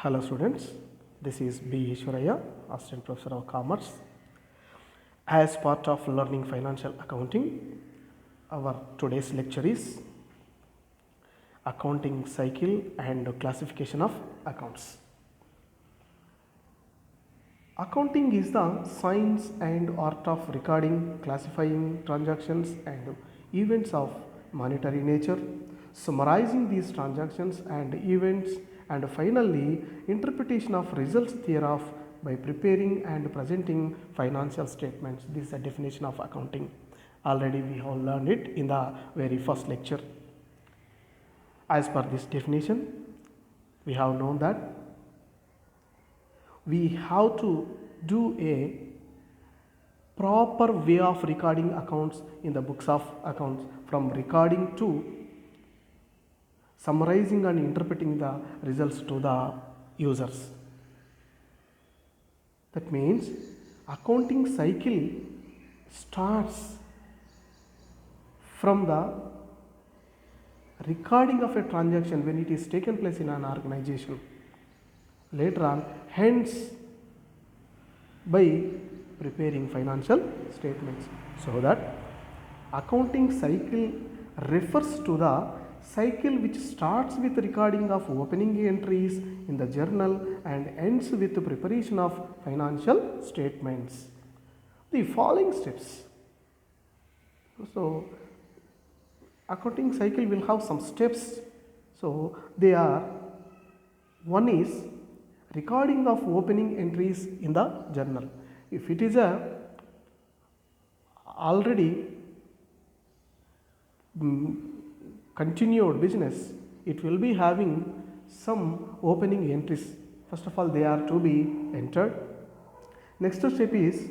Hello students, this is B. Ishwaraya, Assistant Professor of Commerce. As part of learning financial accounting, our today's lecture is accounting cycle and classification of accounts. Accounting is the science and art of recording, classifying transactions and events of monetary nature, summarizing these transactions and events, and finally interpretation of results thereof by preparing and presenting financial statements. This is the definition of accounting. Already we have learned it in the very first lecture. As per this definition, we have known that we have to do a proper way of recording accounts in the books of accounts, from recording to summarizing and interpreting the results to the users. That means accounting cycle starts from the recording of a transaction when it is taken place in an organization. Later on, hence by preparing financial statements. So that accounting cycle refers to the cycle which starts with recording of opening entries in the journal and ends with the preparation of financial statements. The following steps. So accounting cycle will have some steps. So they are: one is recording of opening entries in the journal. If it is a already continued business, it will be having some opening entries. First of all, they are to be entered. Next step is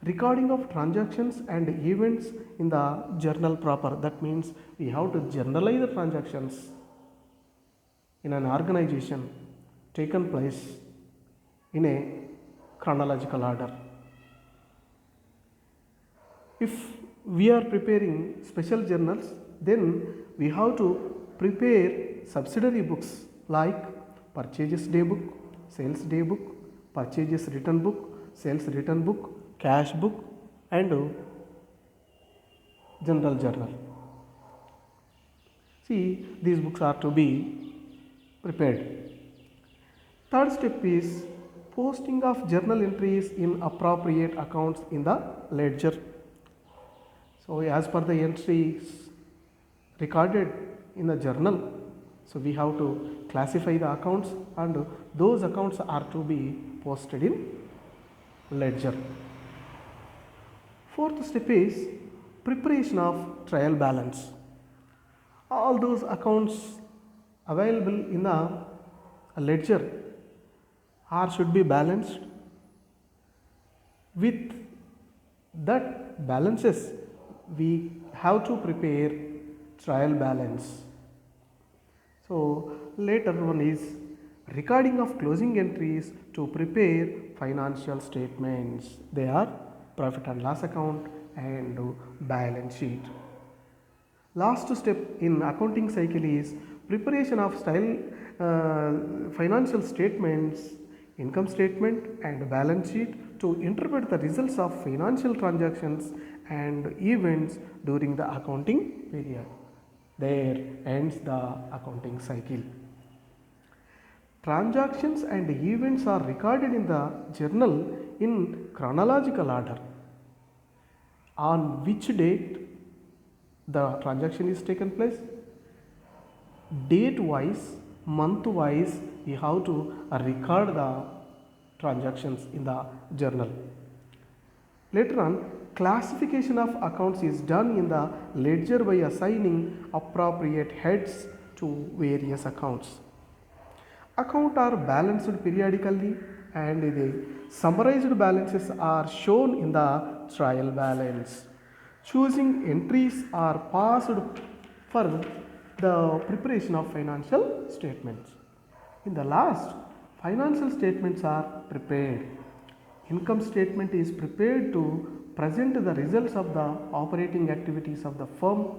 recording of transactions and events in the journal proper. That means we have to journalize the transactions in an organization taken place in a chronological order. If we are preparing special journals, then we have to prepare subsidiary books like purchases day book, sales day book, purchases return book, sales return book, cash book, and general journal. See, these books are to be prepared. Third step is posting of journal entries in appropriate accounts in the ledger. So as per the entries recorded in the journal, so we have to classify the accounts and those accounts are to be posted in ledger. Fourth step is preparation of trial balance. All those accounts available in the ledger should be balanced. With that balances, we have to prepare trial balance. So later one is recording of closing entries to prepare financial statements. They are profit and loss account and balance sheet. Last step in accounting cycle is preparation of financial statements, income statement and balance sheet to interpret the results of financial transactions and events during the accounting period. There ends the accounting cycle. Transactions and events are recorded in the journal in chronological order. On which date the transaction is taken place, date wise, month wise, we have to record the transactions in the journal. Later on, classification of accounts is done in the ledger by assigning appropriate heads to various accounts. Accounts are balanced periodically and the summarized balances are shown in the trial balance. Choosing entries are passed for the preparation of financial statements. In the last, financial statements are prepared. Income statement is prepared to present the results of the operating activities of the firm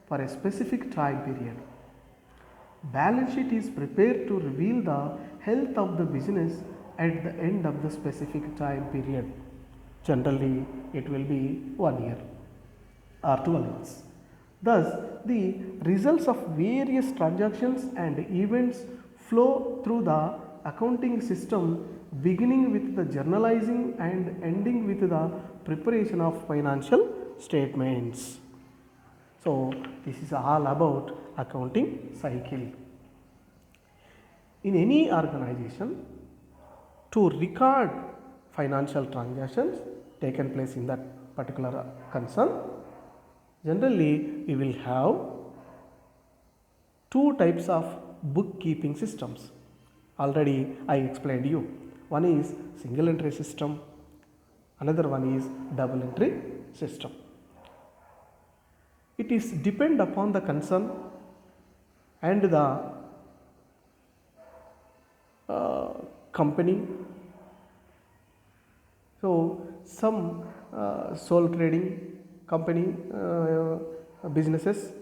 for a specific time period. Balance sheet is prepared to reveal the health of the business at the end of the specific time period. Generally, it will be 1 year or 12 months. Thus, the results of various transactions and events flow through the accounting system, beginning with the journalizing and ending with the preparation of financial statements. So, this is all about accounting cycle. In any organization, to record financial transactions taken place in that particular concern, generally we will have two types of bookkeeping systems. Already I explained you. One is single entry system, another one is double entry system. It is depend upon the concern and the company. So, some sole trading company businesses,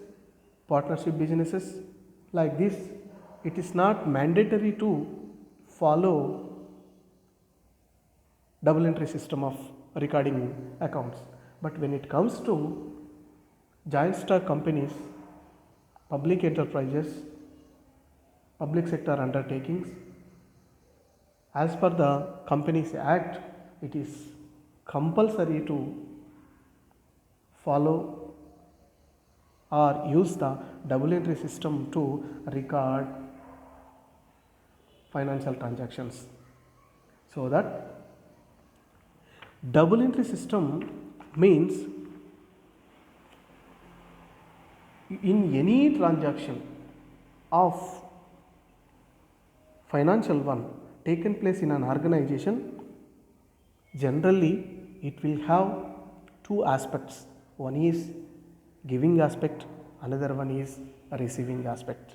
partnership businesses like this, it is not mandatory to follow double entry system of recording accounts. But when it comes to joint stock companies, public enterprises, public sector undertakings, as per the Companies Act, it is compulsory to follow or use the double entry system to record financial transactions. So that double entry system means in any transaction of financial one taken place in an organization, generally it will have two aspects. One is giving aspect, another one is receiving aspect.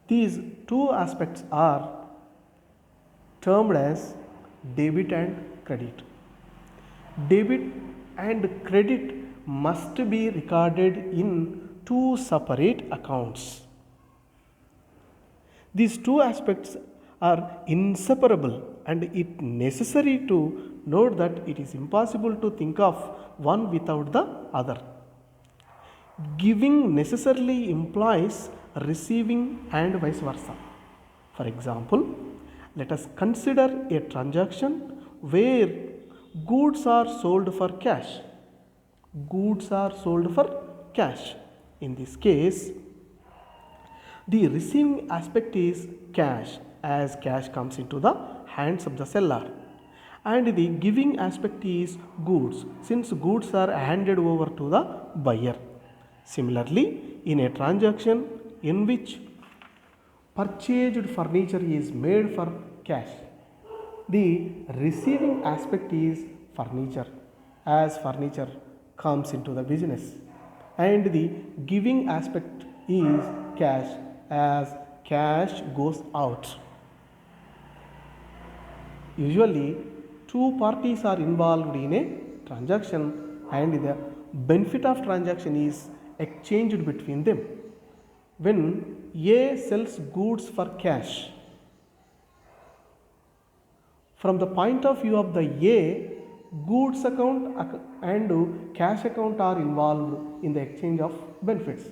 These two aspects are termed as debit and credit. Debit and credit must be recorded in two separate accounts. These two aspects are inseparable, and it necessary to note that it is impossible to think of one without the other. Giving necessarily implies receiving and vice versa. For example, let us consider a transaction where goods are sold for cash. Goods are sold for cash. In this case, the receiving aspect is cash, as cash comes into the hands of the seller, and the giving aspect is goods, since goods are handed over to the buyer. Similarly, in a transaction in which purchased furniture is made for cash, the receiving aspect is furniture, as furniture comes into the business, and the giving aspect is cash, as cash goes out. Usually, two parties are involved in a transaction, and the benefit of transaction is exchanged between them. When A sells goods for cash, from the point of view of the A, goods account and cash account are involved in the exchange of benefits.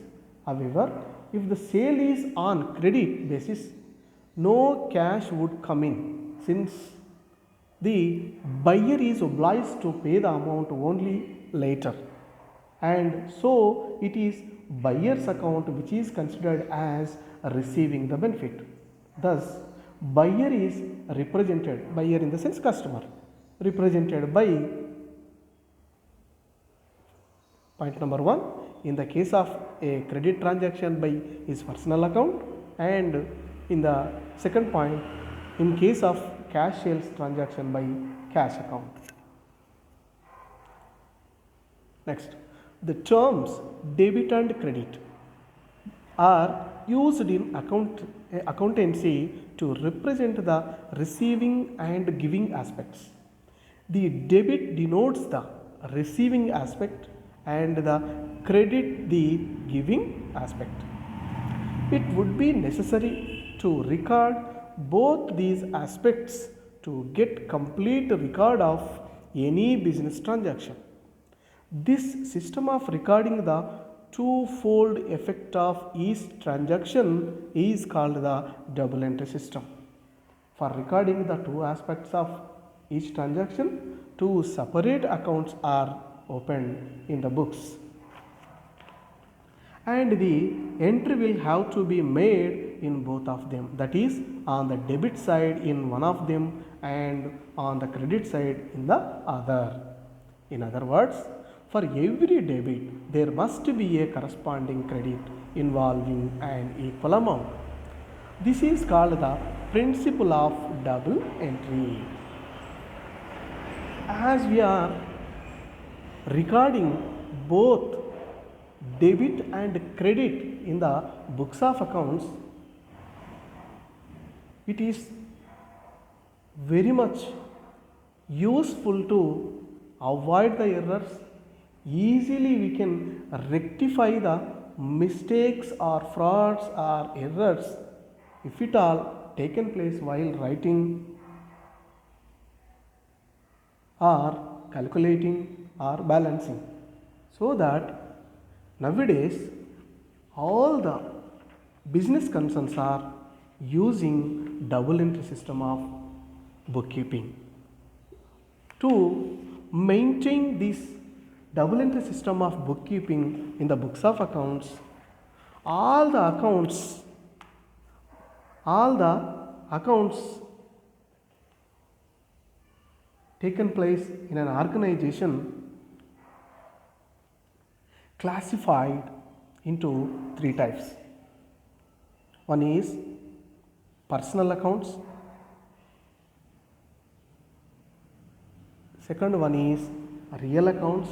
However, if the sale is on credit basis, no cash would come in, since the buyer is obliged to pay the amount only later, and so it is buyer's account which is considered as receiving the benefit. Thus, buyer is represented, buyer in the sense customer, represented by point number 1, in the case of a credit transaction, by his personal account, and in the second point, in case of cash sales transaction, by cash account. Next, the terms debit and credit are used in accountancy to represent the receiving and giving aspects. The debit denotes the receiving aspect and the credit the giving aspect. It would be necessary to record both these aspects to get complete record of any business transaction. This system of recording the twofold effect of each transaction is called the double entry system. For recording the two aspects of each transaction, two separate accounts are opened in the books, and the entry will have to be made in both of them, that is on the debit side in one of them and on the credit side in the other. In other words, for every debit there must be a corresponding credit involving an equal amount. This is called the principle of double entry. As we are recording both debit and credit in the books of accounts, it is very much useful to avoid the errors. Easily we can rectify the mistakes or frauds or errors if it all taken place while writing or calculating or balancing. So that nowadays all the business concerns are using double entry system of bookkeeping. To maintain this double entry system of bookkeeping in the books of accounts, all the accounts taken place in an organization classified into three types. One is personal accounts, second one is real accounts,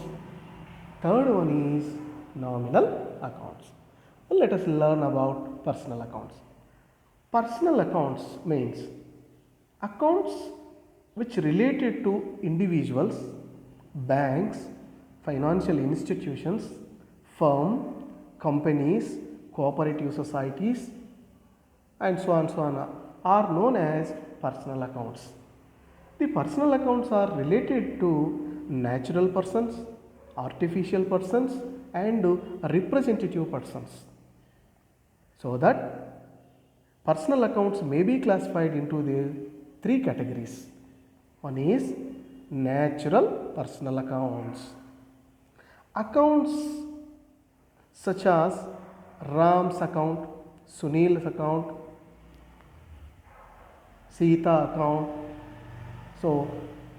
third one is nominal accounts. Well, let us learn about personal accounts. Personal accounts means accounts which related to individuals, banks, financial institutions, firm, companies, cooperative societies, and so on are known as personal accounts. The personal accounts are related to natural persons, artificial persons, and representative persons. So that personal accounts may be classified into the three categories. One is natural personal accounts. Accounts such as Ram's account, Sunil's account, Sita account. So,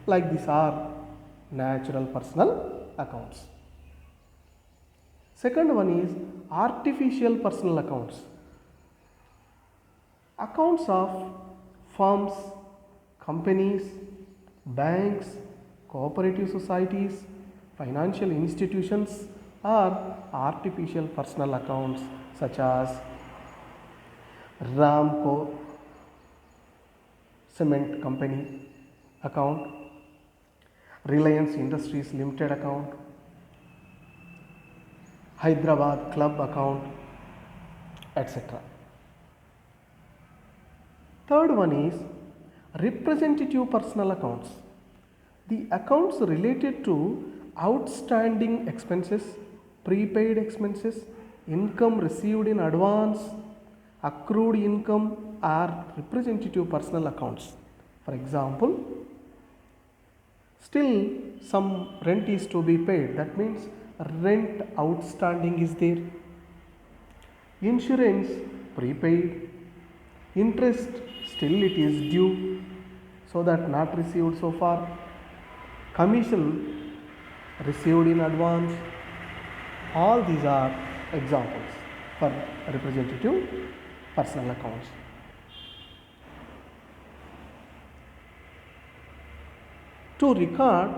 like these are natural personal accounts. Second one is artificial personal accounts. Accounts of firms, companies, banks, cooperative societies, financial institutions are artificial personal accounts such as Ramco Cement Company account, Reliance Industries Limited account, Hyderabad Club account, etc. Third one is representative personal accounts. The accounts related to outstanding expenses, prepaid expenses, income received in advance, accrued income are representative personal accounts. For example, still some rent is to be paid, that means rent outstanding is there. Insurance prepaid, interest still it is due, so that not received so far. Commission received in advance. All these are examples for representative personal accounts. To record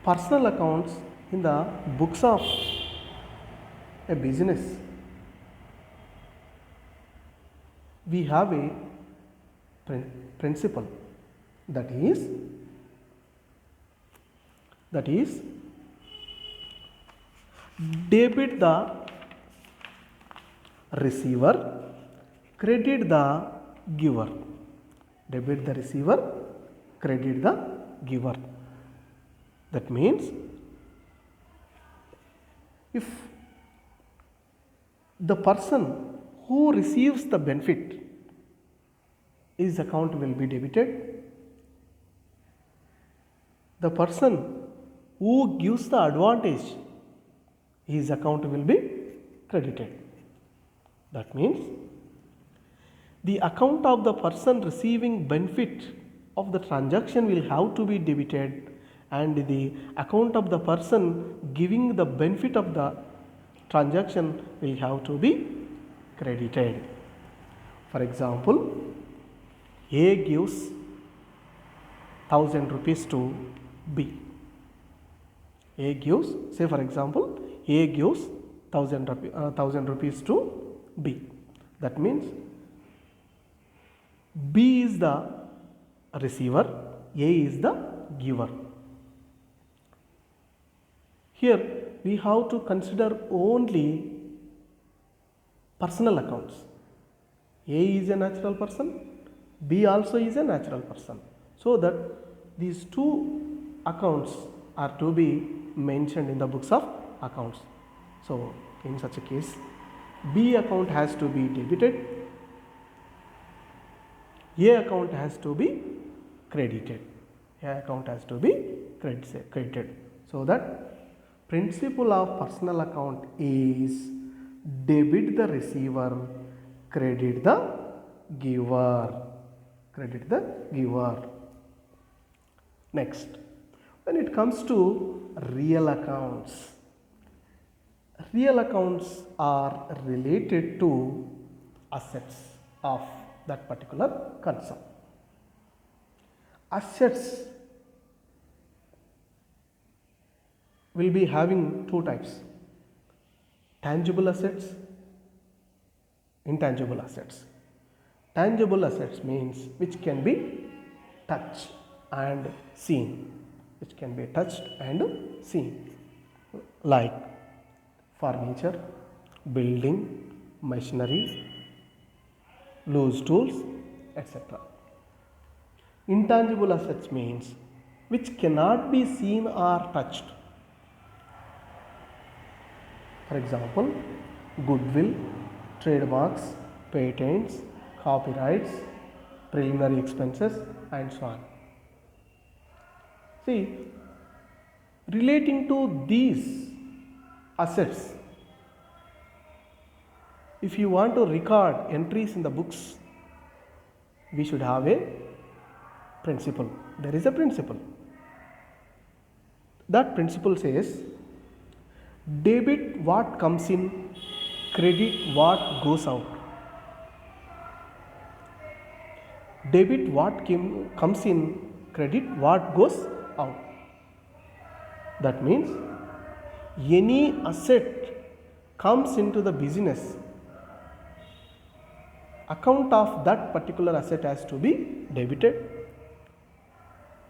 personal accounts in the books of a business, we have a principle, that is debit the receiver, credit the giver. Debit the receiver, credit the giver. That means if the person who receives the benefit, his account will be debited. The person who gives the advantage, his account will be credited. That means the account of the person receiving benefit of the transaction will have to be debited, and the account of the person giving the benefit of the transaction will have to be credited. For example, A gives 1000 rupees to B. A gives, say for example, A gives 1000 rupees to B. That means B is the receiver, A is the giver. Here we have to consider only personal accounts. A is a natural person, B also is a natural person. So that these two accounts are to be mentioned in the books of accounts. So in such a case, B account has to be debited, A account has to be credited. A account has to be credited. So that principle of personal account is debit the receiver, credit the giver. Credit the giver. Next, when it comes to real accounts are related to assets of that particular concern. Assets will be having two types: tangible assets, intangible assets. Tangible assets means which can be touched and seen, like furniture, building, machinery, loose tools, etc. Intangible assets means which cannot be seen or touched. For example, goodwill, trademarks, patents, copyrights, preliminary expenses, and so on. See, relating to these assets, if you want to record entries in the books, we should have a principle. There is a principle. That principle says, debit what comes in, credit what goes out. Debit what comes in, credit what goes out. That means any asset comes into the business, account of that particular asset has to be debited.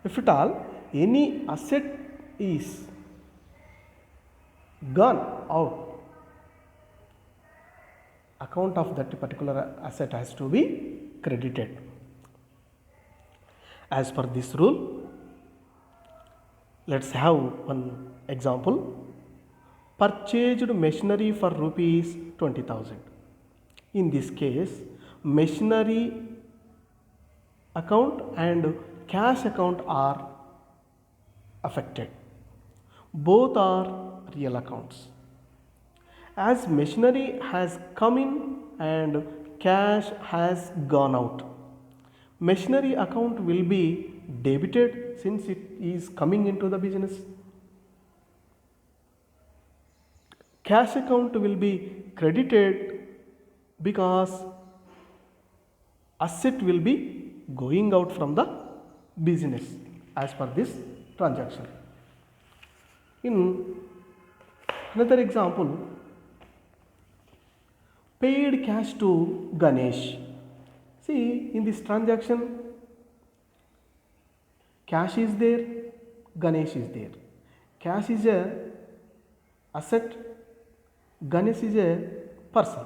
If at all any asset is gone out, account of that particular asset has to be credited. As per this rule, let's have one example. Purchased machinery for rupees 20,000. In this case, machinery account and cash account are affected. Both are real accounts. As machinery has come in and cash has gone out, machinery account will be debited since it is coming into the business. Cash account will be credited because asset will be going out from the business as per this transaction. In another example, paid cash to Ganesh. See, in this transaction, cash is there, Ganesh is there. Cash is a asset, Ganesh is a person.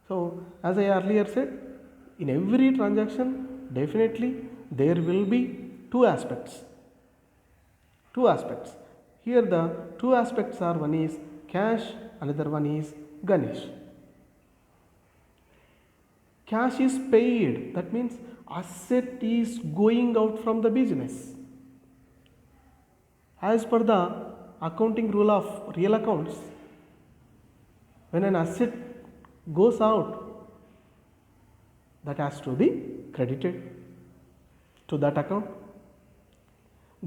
So, as I earlier said, in every transaction, definitely there will be two aspects. Two aspects. Here the two aspects are, one is cash, another one is Ganesh. Cash is paid, that means asset is going out from the business. As per the accounting rule of real accounts, when an asset goes out, that has to be credited to that account.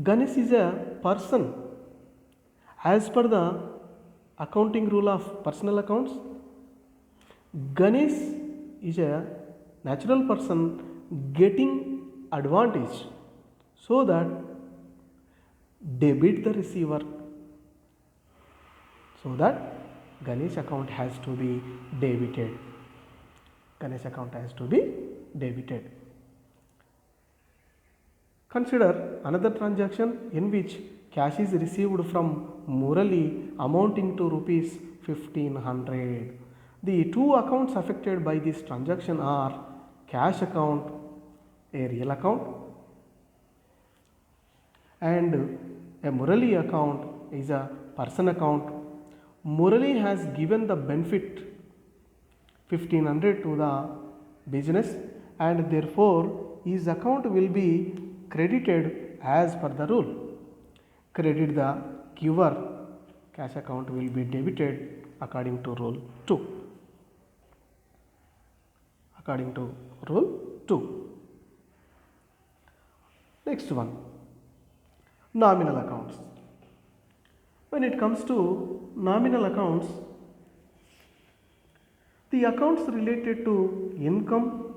Ganesh is a person. As per the accounting rule of personal accounts, Ganesh is a natural person getting advantage, so that debit the receiver, so that Ganesh account has to be debited. Ganesh account has to be debited. Consider another transaction in which cash is received from Murali amounting to rupees 1500. The two accounts affected by this transaction are cash account, a real account, and a Murali account is a person account. Murali has given the benefit 1500 to the business, and therefore his account will be credited as per the rule. Credit the giver, cash account will be debited according to rule 2. According to rule 2. Next one, nominal accounts. When it comes to nominal accounts, the accounts related to income,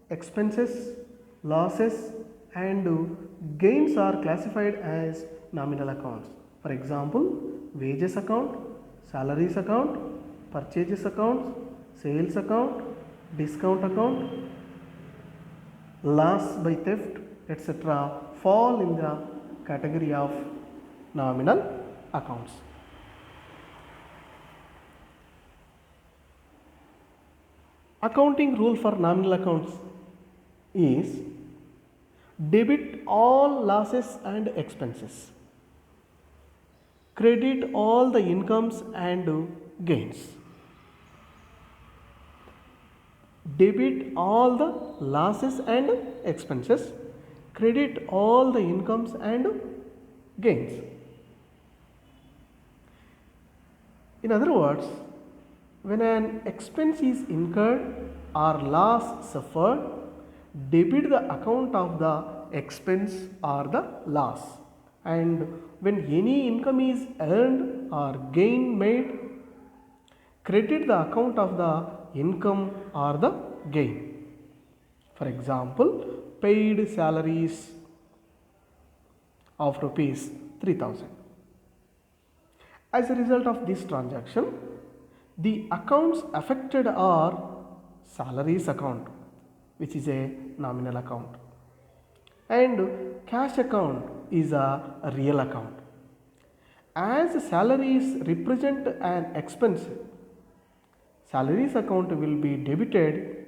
expenses, losses and gains are classified as nominal accounts. For example, wages account, salaries account, purchases account, sales account, discount account, loss by theft, etc. fall in the category of nominal accounts. Accounting rule for nominal accounts is debit all losses and expenses, credit all the incomes and gains. Debit all the losses and expenses, credit all the incomes and gains. In other words, when an expense is incurred or loss suffered, debit the account of the expense or the loss, and when any income is earned or gain made, credit the account of the income or the gain. For example, paid salaries of rupees 3000. As a result of this transaction, the accounts affected are salaries account, which is a nominal account, and cash account is a real account. As salaries represent an expense, salaries account will be debited,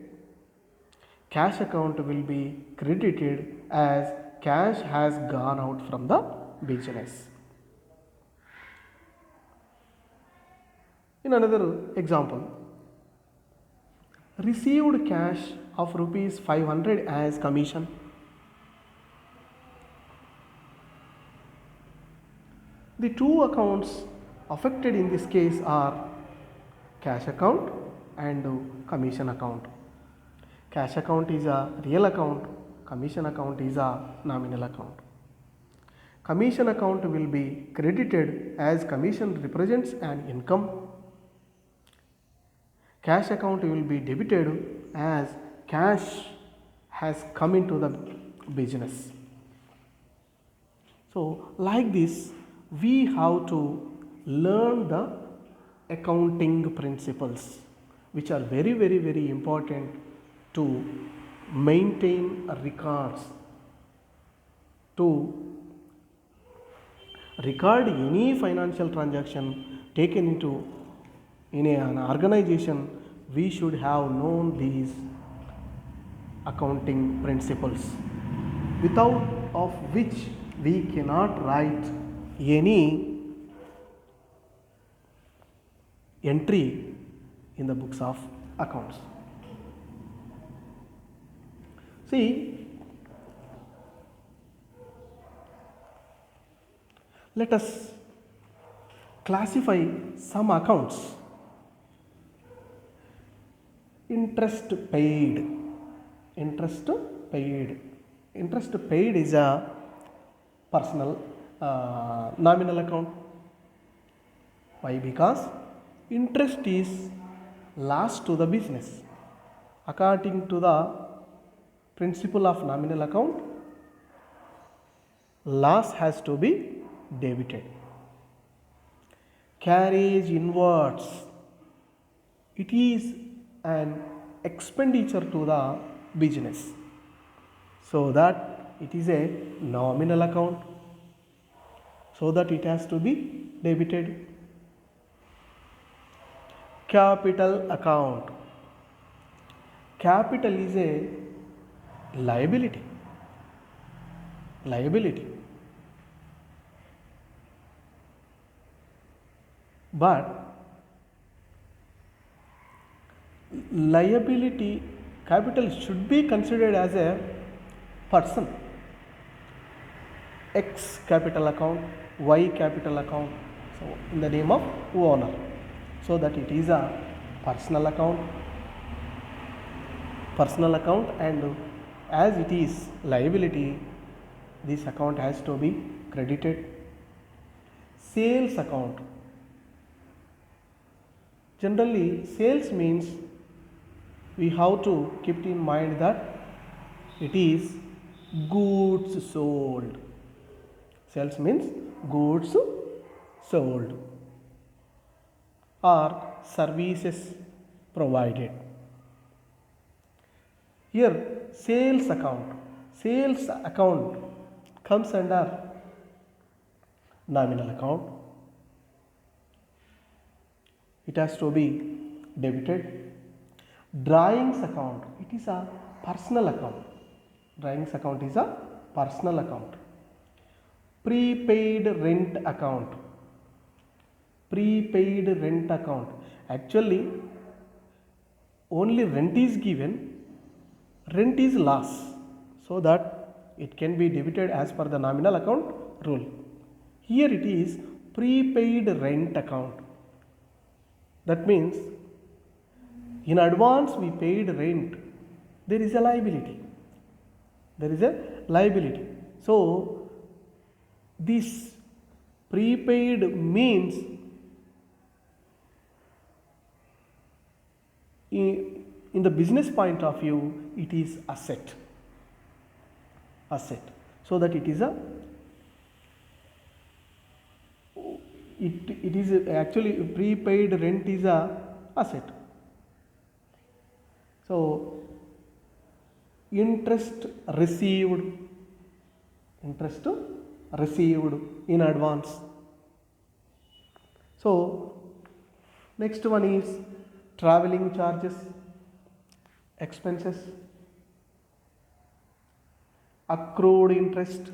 cash account will be credited as cash has gone out from the business. In another example, received cash of rupees 500 as commission. The two accounts affected in this case are cash account and commission account. Cash account is a real account, commission account is a nominal account. Commission account will be credited as commission represents an income. Cash account will be debited as cash has come into the business. So, like this, we have to learn the accounting principles, which are very important to maintain records, to record any financial transaction taken into in an organization. we should have known these accounting principles, without of which we cannot write any entry in the books of accounts. See, let us classify some accounts. Interest paid. Interest paid. Interest paid is a personal nominal account. Why? Because interest is loss to the business. According to the principle of nominal account, loss has to be debited. Carriage inwards. It is an expenditure to the business, so that it is a nominal account, so that it has to be debited. Capital account. Capital is a liability. But liability, capital should be considered as a person. X capital account, Y capital account, so in the name of owner, so that it is a personal account, and as it is liability, this account has to be credited. Sales account. Generally, sales means we have to keep in mind that it is goods sold. Sales means goods sold or services provided. Here, sales account comes under nominal account. It has to be debited. Drawings account, it is a personal account. Drawings account is a personal account. Prepaid rent account. Prepaid rent account. Actually, only rent is given, rent is loss, so that it can be debited as per the nominal account rule. Here it is prepaid rent account. That means in advance we paid rent, there is a liability. So this prepaid means in the business point of view, it is asset. So that it is a it is actually prepaid rent is a asset. So interest received in advance. So next one is traveling charges, expenses, accrued interest,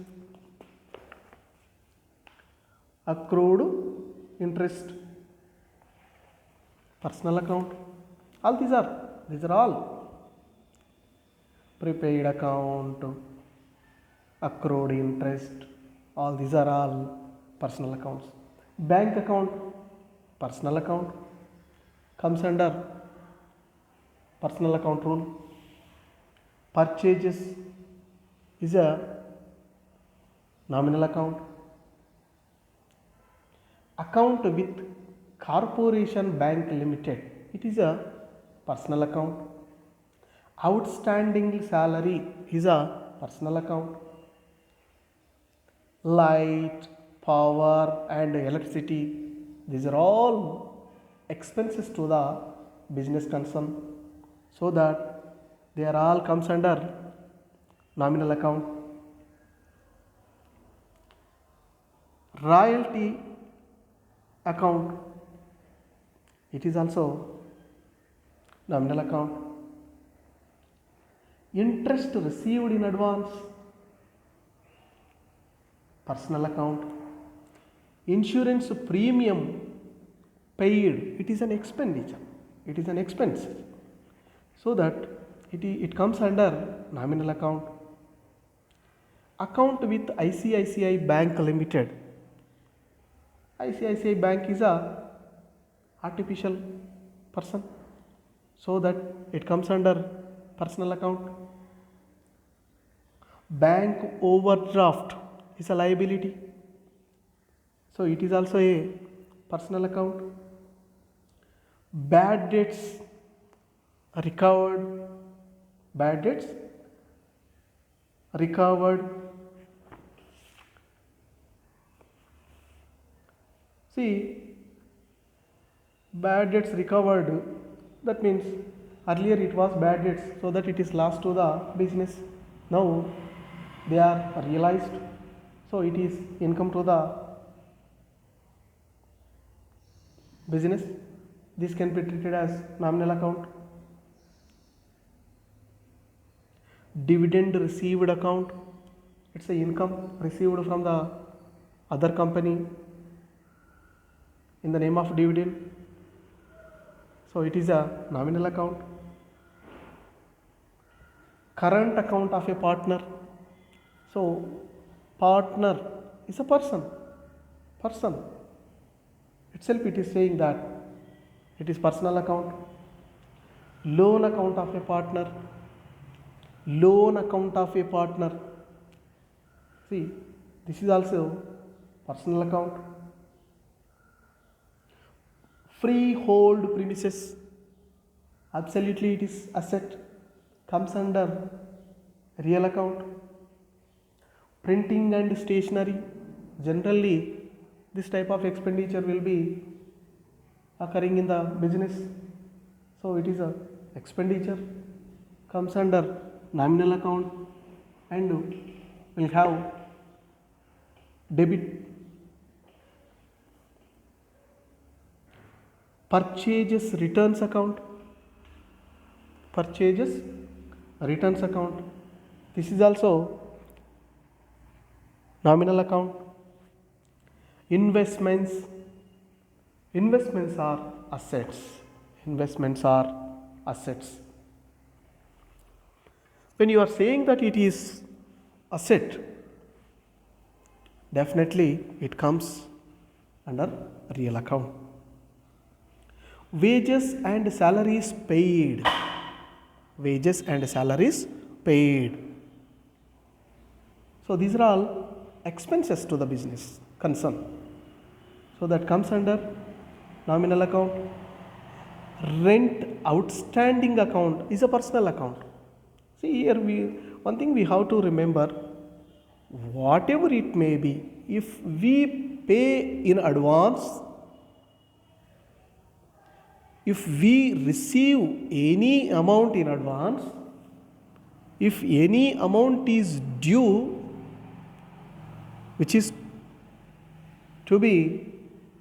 personal account. All these are all prepaid account, accrued interest, all these are all personal accounts. Bank account, personal account, comes under personal account rule. Purchases is a nominal account. Account with Corporation Bank Limited, it is a personal account. Outstanding salary is a personal account. Light, power and electricity, these are all expenses to the business concern, so that they are all comes under nominal account. Royalty account, it is also nominal account. Interest received in advance, personal account. Insurance premium paid, it is an expenditure, it is an expense, so that it comes under nominal account. Account with ICICI Bank Limited. ICICI Bank is a artificial person, so that it comes under personal account. Bank overdraft is a liability, so it is also a personal account. Bad debts recovered, bad debts recovered. See, bad debts recovered, that means earlier it was bad debts, so that it is lost to the business. Now they are realized, so it is income to the business. This can be treated as nominal account. Dividend received account, it's a income received from the other company in the name of dividend, so it is a nominal account. Current account of a partner, so partner is a person itself, it is saying that it is personal account. Loan account of a partner, loan account of a partner, see, this is also personal account. Freehold premises, absolutely it is asset, comes under real account. Printing and stationery, generally this type of expenditure will be occurring in the business, so it is a expenditure, comes under nominal account, and will have debit. Purchases returns account, purchases returns account, this is also nominal account. Investments, investments are assets, investments are assets. When you are saying that it is asset, definitely it comes under real account. Wages and salaries paid, wages and salaries paid, so these are all expenses to the business concern, so that comes under nominal account. Rent outstanding account is a personal account. See, here one thing we have to remember, whatever it may be, if we pay in advance, if we receive any amount in advance, if any amount is due which is to be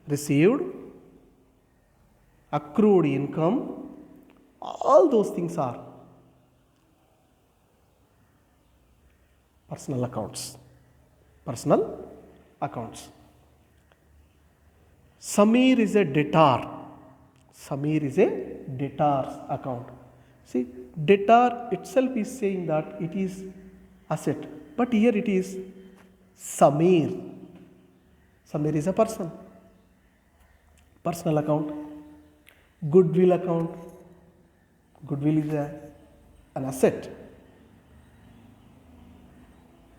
received, accrued income, all those things are personal accounts, personal accounts. Samir is a debtor, Samir is a debtor's account. See, debtor itself is saying that it is asset, but here it is Samir. Samir is a person, personal account. Goodwill account, goodwill is an asset,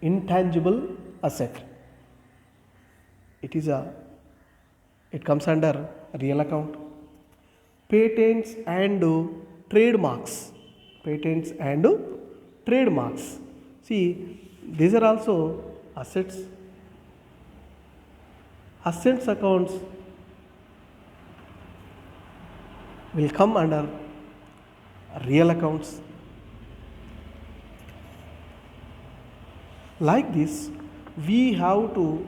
intangible asset. It comes under real account. Patents and trademarks, patents and trademarks. See, these are also assets. Assets accounts will come under real accounts. Like this, we have to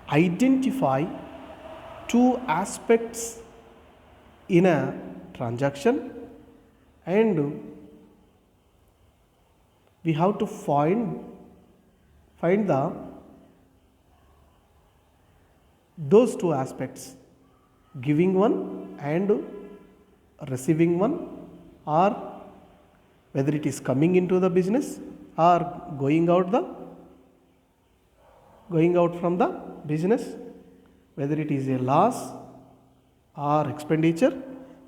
identify two aspects in a transaction, and we have to find the those two aspects, giving one and receiving one, or whether it is coming into the business or going out from the business, whether it is a loss or expenditure,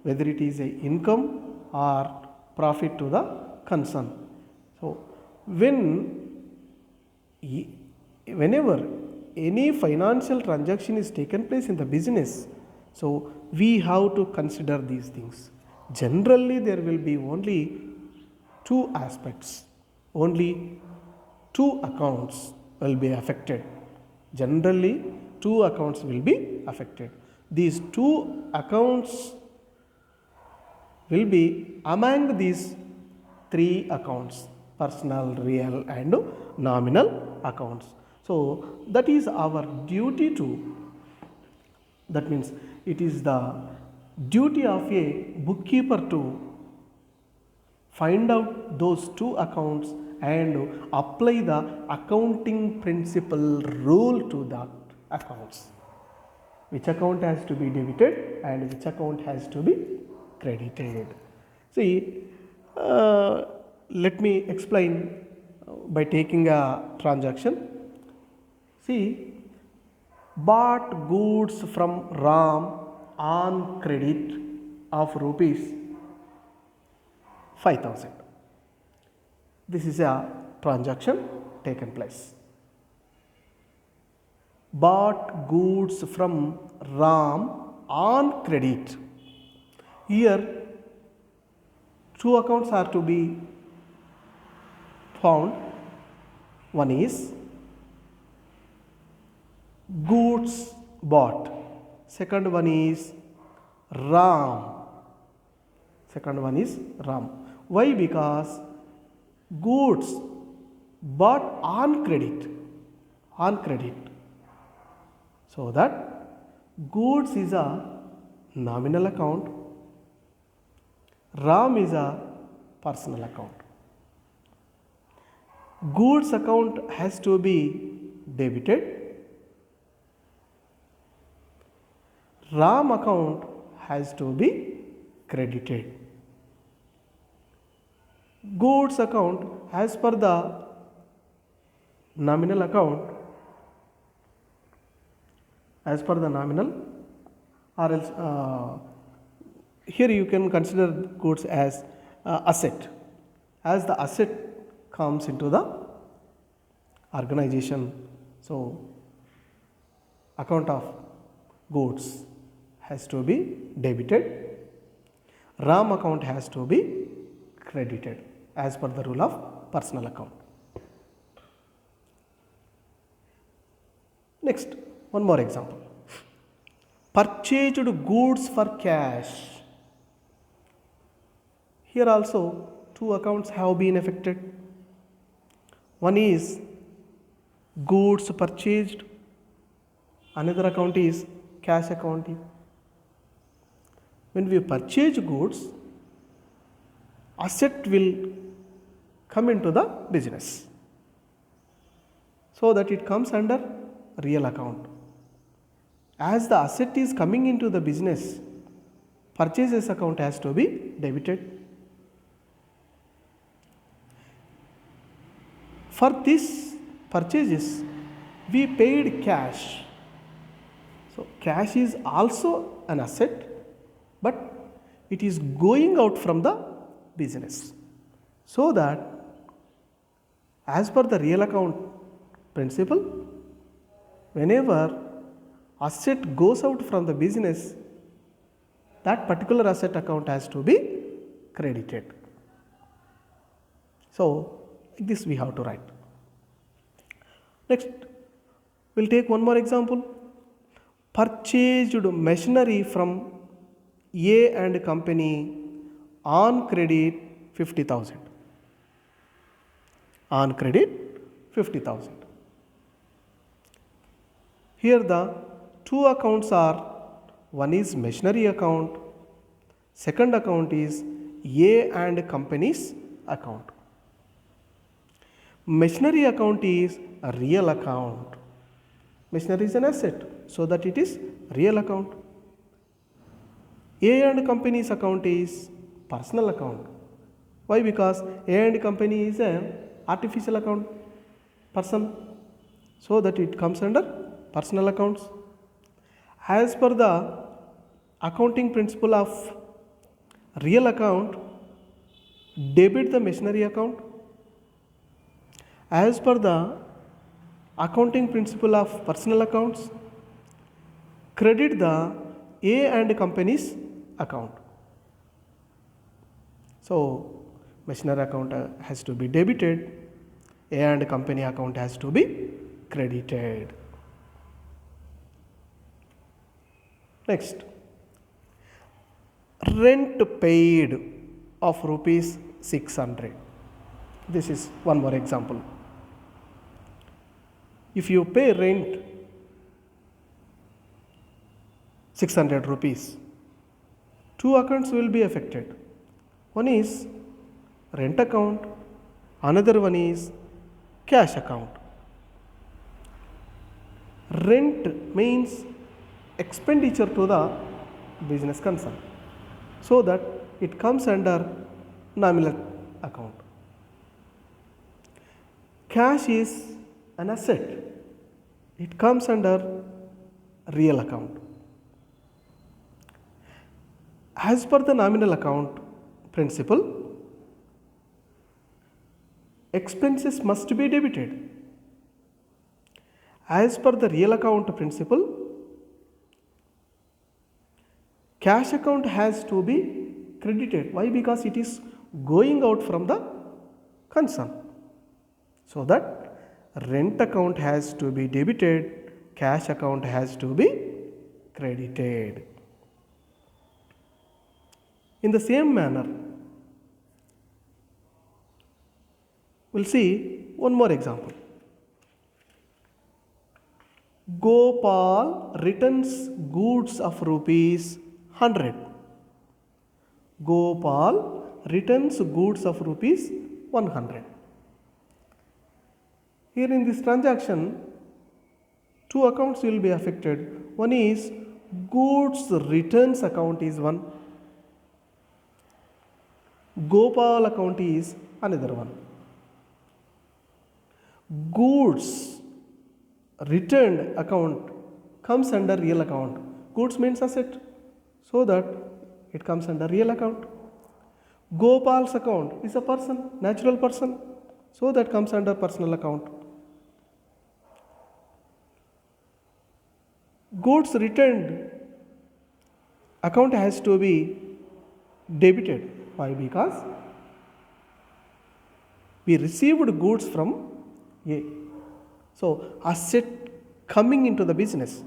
whether it is a income or profit to the concern. So whenever any financial transaction is taken place in the business, so we have to consider these things. Generally there will be only two aspects, only two accounts will be affected. Generally two accounts will be affected. These two accounts will be among these three accounts: personal, real and nominal accounts. So that is our duty to, that means it is the duty of a bookkeeper to find out those two accounts and apply the accounting principle rule to the accounts. Which account has to be debited and which account has to be credited. See, let me explain by taking a transaction. See, bought goods from Ram on credit of rupees 5,000. This is a transaction taken place. Bought goods from Ram on credit. Here two accounts are to be found. One is goods bought, second one is Ram. Why? Because goods bought on credit, so that goods is a nominal account, Ram is a personal account. Goods account has to be debited, Ram account has to be credited. Goods account as per the nominal account, or else here you can consider goods as asset. As the asset comes into the organization, so account of goods has to be debited, Ram account has to be credited as per the rule of personal account. Next, one more example. Purchased goods for cash. Here also two accounts have been affected. One is goods purchased, another account is cash accounting. When we purchase goods, asset will come into the business, so that it comes under real account. As the asset is coming into the business, purchases account has to be debited. For this purchases, we paid cash. So cash is also an asset, but it is going out from the business. So that as per the real account principle, whenever asset goes out from the business, that particular asset account has to be credited. So like this we have to write. Next, we will take one more example. Purchased machinery from A and company on credit 50,000. On credit 50,000. Here the two accounts are, one is machinery account, Second account is A and company's account. Machinery account is a real account. Machinery is an asset, so that it is real account. A and company's account is personal account. Why? Because A and company is an artificial account, person, so that it comes under personal accounts. As per the accounting principle of real account, debit the machinery account. As per the accounting principle of personal accounts, credit the A and company's account. So, machinery account has to be debited, A and company account has to be credited. Next, rent paid of rupees 600. This is one more example. If you pay rent 600 rupees, two accounts will be affected. One is rent account, another one is cash account. Rent means expenditure to the business concern, so that it comes under nominal account. Cash is an asset, it comes under real account. As per the nominal account principle, expenses must be debited. As per the real account principle, cash account has to be credited. Why? Because it is going out from the concern. So that rent account has to be debited, cash account has to be credited. In the same manner, we'll see one more example. Gopal returns goods of rupees 100. Gopal returns goods of rupees 100. Here in this transaction, two accounts will be affected. One is goods returns account is one. Gopal account is another one. Goods returned account comes under real account. Goods means asset, so that it comes under real account. Gopal's account is a person, natural person, so that comes under personal account. Goods returned account has to be debited. Why? Because we received goods from A. So, asset coming into the business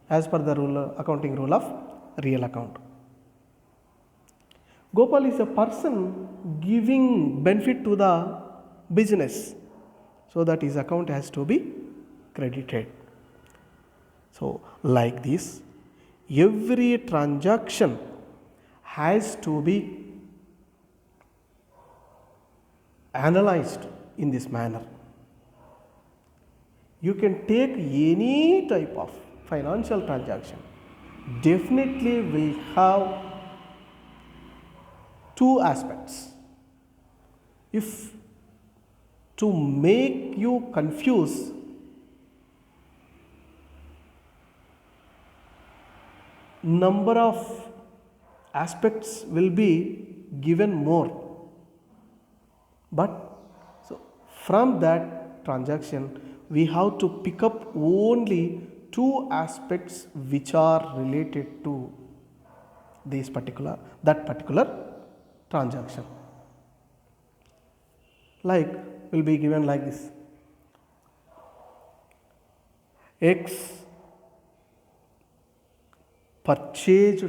as per the accounting rule of real account. Gopal is a person giving benefit to the business, so that his account has to be credited. So, like this, every transaction has to be analyzed in this manner. You can take any type of financial transaction, definitely will have two aspects. If to make you confuse, number of aspects will be given more, but so from that transaction we have to pick up only two aspects which are related to that particular transaction. Like will be given like this: X purchased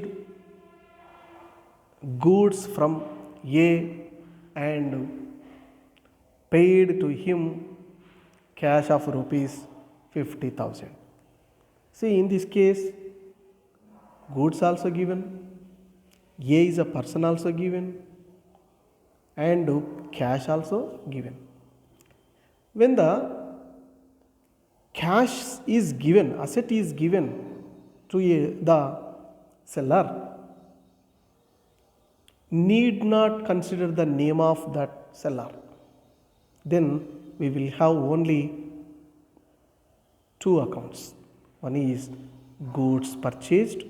goods from A and paid to him cash of rupees 50,000. See, in this case, goods also given, A is a person also given and cash also given. When the cash is given, asset is given to the seller, need not consider the name of that seller. Then we will have only two accounts. One is goods purchased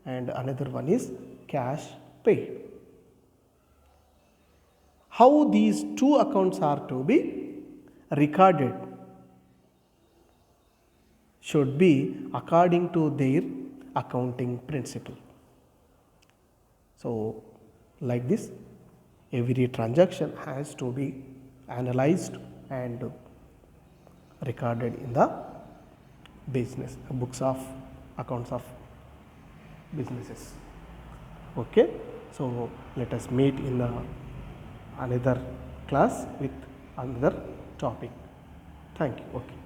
and another one is cash paid. How these two accounts are to be recorded should be according to their accounting principle. So, like this, every transaction has to be analyzed and recorded in the business books of accounts of businesses. Okay, so let us meet in the another class with another topic. Thank you. Okay.